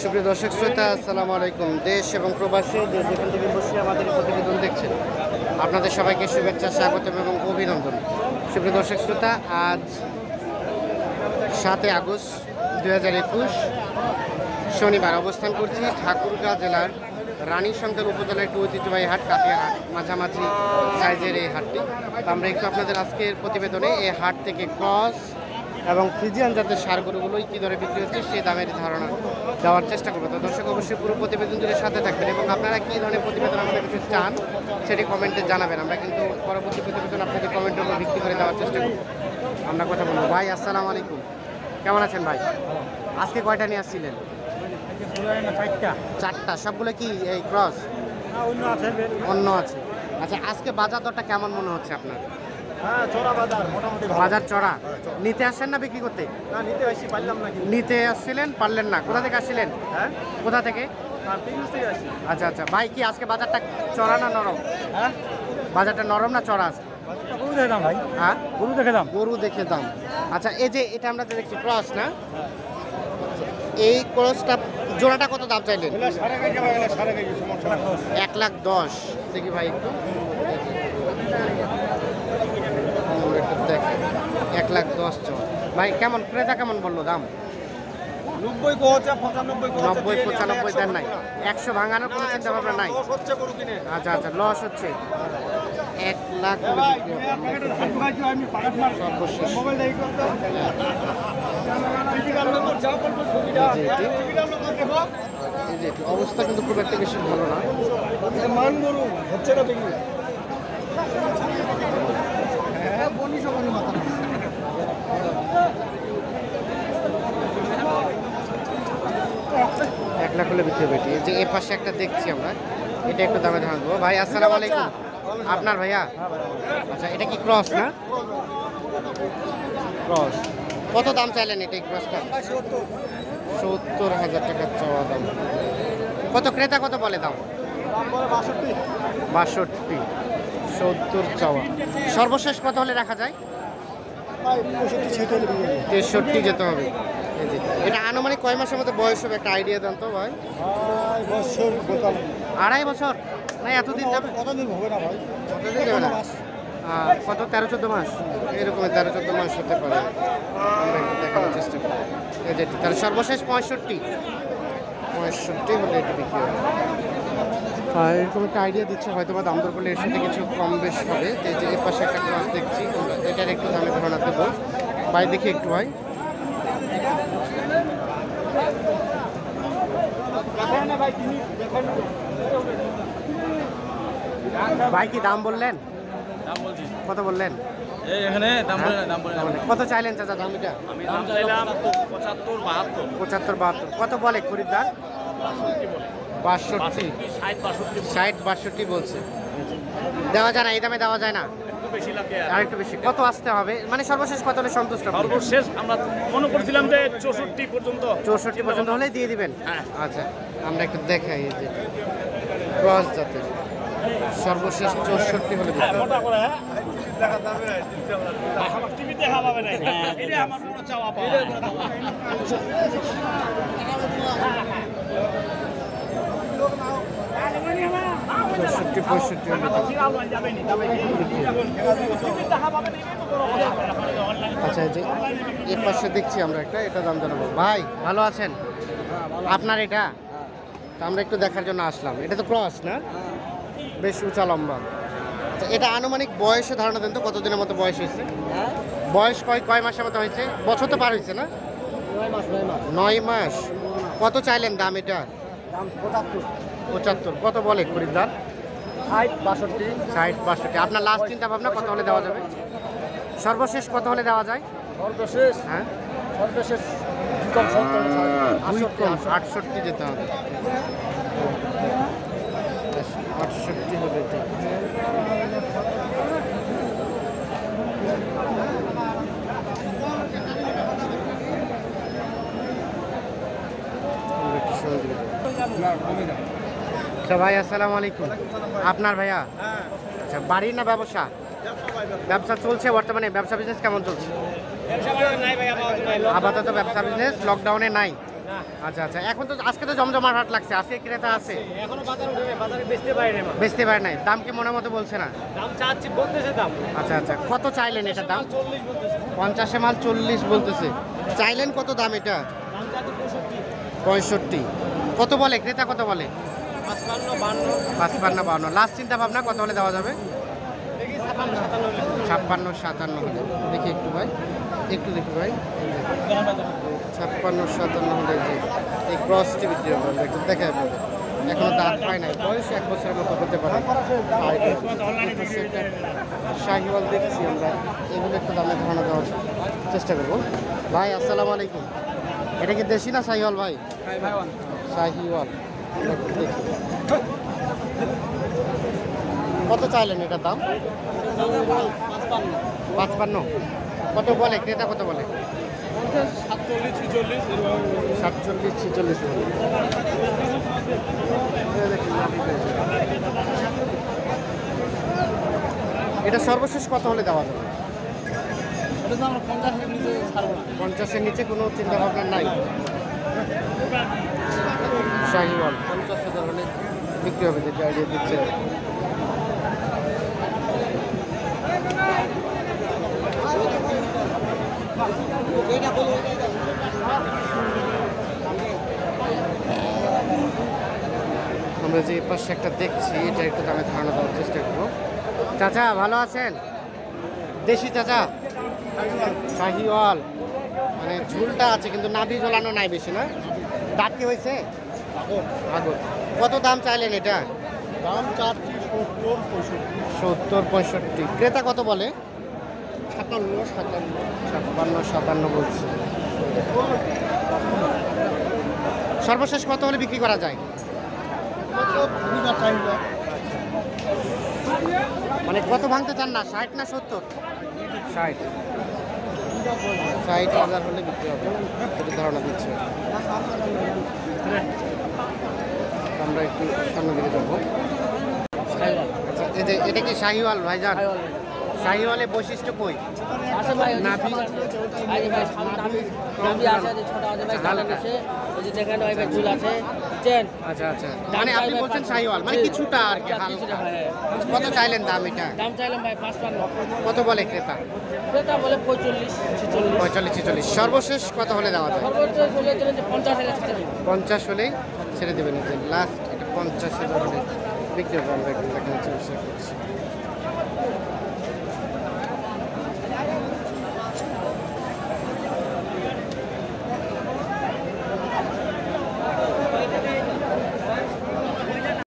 সুপ্রিয় দর্শক শ্রোতা, আসসালামু আলাইকুম। দেশ এবং প্রবাসী যে যেখান থেকে বসে আমাদের প্রতিবেদন দেখছেন, আপনাদের সবাইকে শুভেচ্ছা, স্বাগতম এবং অভিনন্দন। সুপ্রিয় দর্শক শ্রোতা, আজ 7 আগস্ট 2021 শনিবার অবস্থান করছি ঠাকুরগাঁও জেলার রানীশঙ্কর উপজেলার একটি ঐতিহ্যবাহী হাট, কাতিয়া হাট। মাঝামাঝি সাইজের এই হাটটি। তো আমরা একটু আপনাদের আজকের প্রতিবেদনে এই হাট থেকে ক্রস এবং ফ্রিজিয়ান জাতের সার গরুগুলোই কী দরে বিক্রি হচ্ছে সেই দামের ধারণা দেওয়ার চেষ্টা করবো। তো দর্শক অবশ্যই পুরো প্রতিবেদন জুড়ে সাথে থাকবেন এবং আপনারা কী ধরনের প্রতিবেদন আমাদের কাছে চান সেটি কমেন্টে জানাবেন। আমরা কিন্তু পরবর্তী প্রতিবেদন আপনাদের কমেন্টের উপর ভিত্তি করে দেওয়ার চেষ্টা করবো। আমরা কথা বলবো। ভাই আসসালামু আলাইকুম, কেমন আছেন ভাই? আজকে কয়টা নিয়ে আসছিলেন? 4টা। সবগুলো কি এই ক্রস? অন্য আছে। আচ্ছা, আজকে বাজার দরটা কেমন মনে হচ্ছে আপনার? বাজার চড়া। নিতে আসছেন না বিক্রি করতে? নিতে আসছিলেন, পারলেন না। কোথা থেকে আসছিলেন? কোথা থেকে? আচ্ছা আচ্ছা। ভাই কি আজকে বাজারটা চড়া না নরম? বাজারটা নরম না চড়া আছে? হ্যাঁ, গরু দেখে দাম। আচ্ছা, এই যে এটা আমরা দেখছি ক্রস না, এই ক্রসটা জোড়াটা কত দাম চাইলেন? 1,10,000। দেখি ভাই একটু দেখেন, 1,10,000 ভাই। কেমন ক্রেতা কেমন বললো দাম? 90-95 দেন নাই? 100 ভাঙানোর কোনো চিন্তা ভাবনা নাই? আচ্ছা আচ্ছা, লস হচ্ছে। 1 লাখ অবস্থা কিন্তু খুব একটা বেশি ভালো না। হচ্ছে না বিক্রি। 1 লাখ হলে বিক্রি হবে। এই যে এ পাশে একটা দেখছি আমরা, এটা একটু দামে ধারণা। ভাই আসসালামু আলাইকুম, আপনার ভাইয়া? আচ্ছা, এটা কি ক্রস না? ক্রস। কত দাম চাইলেন এটা এই ক্রসটা? 70,000 টাকা চাওয়া দাম। কত ক্রেতা কত বলে দাম? 62। 70 চাওয়া। সর্বশেষ কত হলে রাখা যায়? 63 যেতে হবে। এটা আনুমানিক কয় মাসের মতো বয়স হবে একটা আইডিয়া দেন তো ভাই? 2.5 বছর না? এতদিন যাবে? কতদিন হবে না ভাই? কতদিন যাবে না? কত 13-14 মাস এরকম? 13-14 মাস হতে পারে। আমরা একটু দেখানোর চেষ্টা করি। এই যে তাহলে সর্বশেষ 65 হলে এটা বিক্রি হবে। এরকম একটা আইডিয়া দিচ্ছে, হয়তো বা দাম দর করলে এর সাথে কিছু কম বেশ হবে। এই যে এর পাশে একটা ক্রস দেখছি, এটার একটু দামে ধারণা দেবো ভাই। দেখি একটু ভাই। ভাই কি দাম বললেন? কত বললেন? কত চাইলেন চাচা দাম? এটা 75-72। কত বলে খরিদ্দার? 62 বলছে। দেওয়া যায় না? এই দামে দেওয়া যায় না? আর একটু বেশি। কত আসতে হবে মানে সর্বশেষ কত হলে সন্তুষ্ট? সর্বশেষ আমরা মনে করছিলাম যে 64 পর্যন্ত। 64 পর্যন্ত হলেই দিয়ে দিবেন? আচ্ছা, আমরা একটু দেখাই। এই যে ক্রস জাতের সর্বশেষ 64 হলে আচ্ছা, যে এর পাশে দেখছি আমরা একটা, এটা দাম জানাবো। ভাই ভালো আছেন? আপনার এটা তো আমরা একটু দেখার জন্য আসলাম। এটা তো ক্রস না? বেশ উঁচা লম্বা। আচ্ছা, এটা আনুমানিক বয়সে ধারণা দেন তো, কতদিনের মতো বয়স হয়েছে? বয়স কয় মাসের মতো হয়েছে? বছর তো পার হয়েছে না? 9 মাস। কত চাইলেন দাম এটা? 75। কত বলে খরিদ্দার? 60-62। আপনার লাস্ট চিন্তা ভাবনা কত হলে দেওয়া যাবে? সর্বশেষ কত হলে দেওয়া যায়? সর্বশেষ হ্যাঁ, সর্বশেষ 68 যেতে হবে। 68 হলে আচ্ছা ভাই আসসালামু আলাইকুম, আপনার ভাইয়া? আচ্ছা, বাড়ি না ব্যবসা? ব্যবসা চলছে বর্তমানে? ব্যবসা বিজনেস কেমন চলছে? আপাতত ব্যবসা বিজনেস লকডাউনে নাই। আচ্ছা আচ্ছা, এখন তো আজকে তো জমজমাট হাট লাগছে, আজকে ক্রেতা আছে? এখনো বাজার উঠে নাই, বাজারে বেচতে পারি না। বেচতে পারে নাই, দাম কি মনের মতো বলছে না? দাম চাচ্ছি, বলতেছে দাম। আচ্ছা আচ্ছা, কত চাইলেন এটার দাম? 40 বলতেছে। 50-এ মাল 40 বলতেছে। চাইলেন কত দাম এটা? দাম চাচ্ছি 65। 65। কত বলে ক্রেতা, কত বলে? 55, 52। 55, 52। লাস্ট চিন্তা ভাবনা কত হলে দেওয়া যাবে? দেখি 56, 57 হলে। 56, 57 হলে দেখি একটু ভাই, একটু দেখি ভাই। 56, 57 হলে যে এই ক্রসটি বিক্রি হবে, একটু দেখে আপনাদের। এখনো দাঁত পায় নাই, বয়স 1 বছরের মতো হতে পারে। আর একটা শাহিওয়াল দেখছি আমরা, এগুলো একটু দামে ধারণা দেওয়ার চেষ্টা করবো। ভাই আসসালামু আলাইকুম, এটা কি দেশি না শাহিওয়াল ভাই? শাহিওয়াল একটু দেখি। কত চাইলেন এটার দাম? 55। কত বলে ক্রেতা, কত বলে? 47, 46 47, 46। এটা সর্বশেষ কত হলে দেওয়া যাবে? এটা তো আমরা 50 এর নিচে ছাড়বো না। 50-এর নিচে কোনো চিন্তা ভাবনা নাই। শাহিওয়াল 50,000 হলে বিক্রি হবে, যেটা আইডিয়া দিচ্ছে। আমরা যে পাশে একটা দেখছি, এটা একটু দামে ধারণা দেওয়ার চেষ্টা করবো। চাচা ভালো আছেন? দেশি চাচা? শাহিওয়াল, মানে ঝুলটা আছে কিন্তু নাভি ঝোলানো নাই বেশি না? দাঁত কি হয়েছে? আগর। কত দাম চাইলেন এটা? দাম চাচ্ছি 70, 65। ক্রেতা কত বলে? 57, 57। 56, 57 বলছে। সর্বশেষ কত হলে বিক্রি করা যায়? মানে কত ভাঙতে চান না? 60 না 70? 60। 60,000 হলে বিক্রি হবে, এটা ধারণা দিচ্ছে। আমরা একটু সামনের দিকে যাবো। আচ্ছা, এই যে এটা কি শাহিওয়াল ভাইজান? শাহিওয়ালের বৈশিষ্ট্য কই? আছে ভাই, নাভি? আরে ভাই নাভি আছে, যে ছোট আছে ভাই, কাটা নিচে ওই যে দেখেন ওই ভাই ঝুল আছে, বুঝছেন? আচ্ছা আচ্ছা, মানে আপনি বলছেন শাহিওয়াল, মানে কিছুটা আর কি কিছুটা হালকা। ভাই। কত চাইলেন দাম এটা? দাম চাইলাম ভাই 55। কত বলে ক্রেতা? ক্রেতা বলে 45, 46। 45, 46। সর্বশেষ কত হলে দেওয়া যায়? সর্বোচ্চ বলে দিলেন যে 50 হাজার ছেড়ে দিন। 50 হলেই ছেড়ে দেবেন। লাস্ট এটা 50,000 হলে বিক্রি করবো, আমরা একটু দেখানোর চেষ্টা করছি।